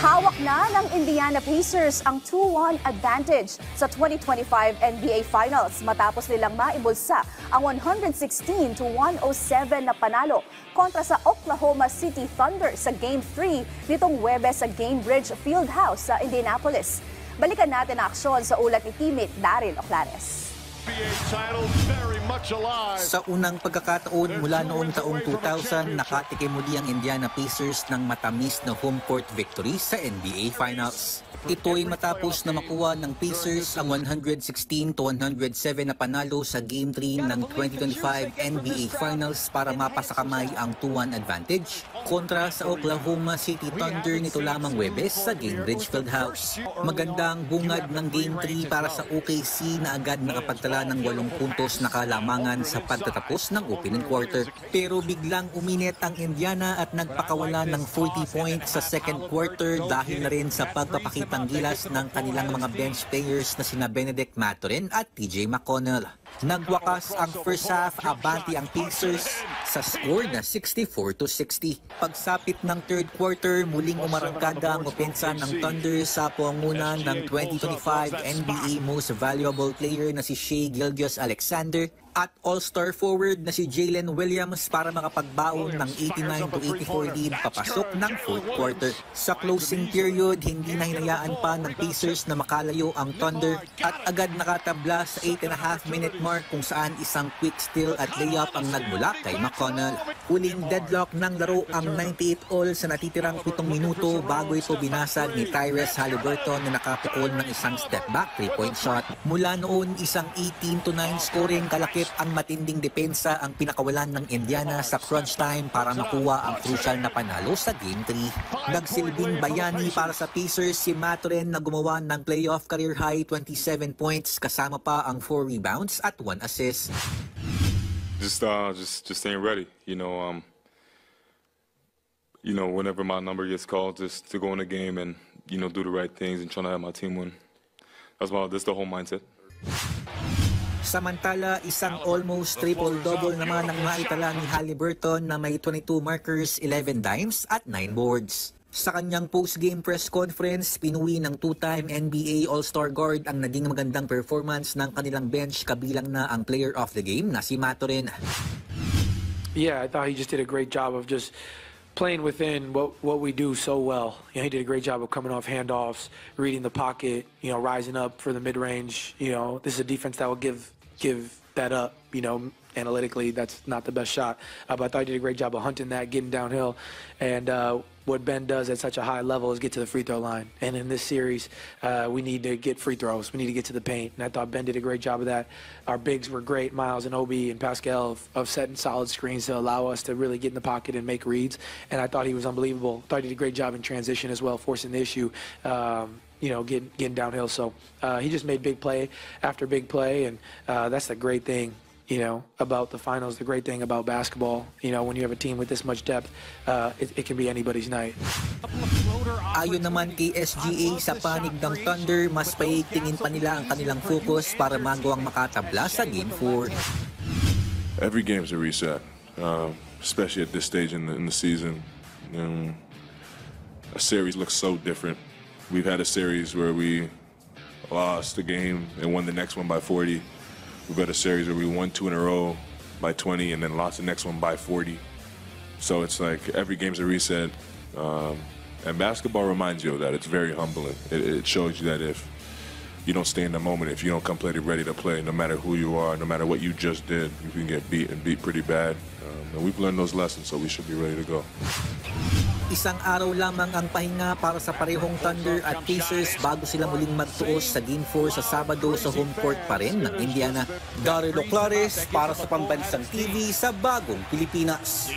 Hawak na ng Indiana Pacers ang 2-1 advantage sa 2025 NBA Finals matapos nilang maibulsa ang 116-107 na panalo kontra sa Oklahoma City Thunder sa Game 3 nitong Huwebes sa Gainbridge Fieldhouse sa Indianapolis. Balikan natin ang aksyon sa ulat ni teammate Daryl Oclares. Sa unang pagkakataon mula noong taong 2000, nakatikim muli ang Indiana Pacers ng matamis na home court victory sa NBA Finals. Ito ay matapos na makuha ng Pacers ang 116-107 na panalo sa Game 3 ng 2025 NBA Finals para mapasakamay ang 2-1 advantage kontra sa Oklahoma City Thunder nito lamang Huwebes sa Gainbridge Fieldhouse. Magandang bungad ng Game 3 para sa OKC na agad nakapagtala ng 8 puntos na kalamangan sa pagtatapos ng opening quarter. Pero biglang uminit ang Indiana at nagpakawala ng 40 points sa second quarter dahil na rin sa pagpapakitang gilas ng kanilang mga bench players na sina Benedict Mathurin at TJ McConnell. Nagwakas ang first half, abante ang Pacers sa score na 64-60. Pagsapit ng third quarter, muling umarangkada ang opensa ng Thunder sa pangunguna ng 2025 NBA Most Valuable Player na si Shai Gilgeous-Alexander at all-star forward na si Jalen Williams para makapagbaon ng 89-84 lead papasok ng fourth quarter. Sa closing period, hindi na hinayaan pa ng Pacers na makalayo ang Thunder at agad nakatabla sa 8.5-minute mark kung saan isang quick steal at layup ang nagmula kay McConnell. Huling deadlock ng laro ang 98 all sa natitirang 7 minuto bago ito binasag ni Tyrese Haliburton na nakapukol ng isang step-back 3-point shot. Mula noon, isang 18-9 scoring kalaki ang matinding depensa ang pinakawalan ng Indiana sa crunch time para makuha ang crucial na panalo sa Game 3. Nagsilbing bayani para sa Pacers si Mathurin na gumawa ng playoff career high 27 points kasama pa ang 4 rebounds at 1 assist. Just staying ready. You know, whenever my number gets called, just to go in the game and do the right things and trying to have my team win. That's the whole mindset. Samantala, isang almost triple-double naman ang maitala ni Haliburton na may 22 markers, 11 dimes at 9 boards. Sa kanyang post-game press conference, pinuwi ng two-time NBA All-Star guard ang naging magandang performance ng kanilang bench kabilang na ang player of the game na si Mathurin. Yeah, I thought he just did a great job of just playing within what we do so well. He did a great job of coming off handoffs, reading the pocket, rising up for the mid-range. This is a defense that will give that up. Analytically, that's not the best shot. But I thought he did a great job of hunting that, getting downhill. And what Ben does at such a high level is get to the free throw line. And in this series, we need to get free throws. We need to get to the paint. And I thought Ben did a great job of that. Our bigs were great, Miles and Obi and Pascal, of setting solid screens to allow us to really get in the pocket and make reads. And I thought he was unbelievable. I thought he did a great job in transition as well, forcing the issue. Getting downhill. So he just made big play after big play, and that's the great thing, about the finals. The great thing about basketball, when you have a team with this much depth, it can be anybody's night. Ayon naman kay SGA, sa panig ng Thunder, mas paitingin pa nila ang kanilang focus para magawang makatabla sa Game 4. Every game's a reset, especially at this stage in the season. A series looks so different. We've had a series where we lost the game and won the next one by 40. We've had a series where we won 2 in a row by 20 and then lost the next one by 40. So it's like every game's a reset. And basketball reminds you of that. It's very humbling. It shows you that if you don't stay in the moment, if you don't come ready to play, no matter who you are, no matter what you just did, you can get beat and beat pretty bad. And we've learned those lessons, so we should be ready to go. Isang araw lamang ang pahinga para sa parehong Thunder at Pacers bago sila muling magtuos sa Game 4 sa Sabado sa home court pa rin ng Indiana. Daryl Oclares para sa Pambansang TV sa Bagong Pilipinas.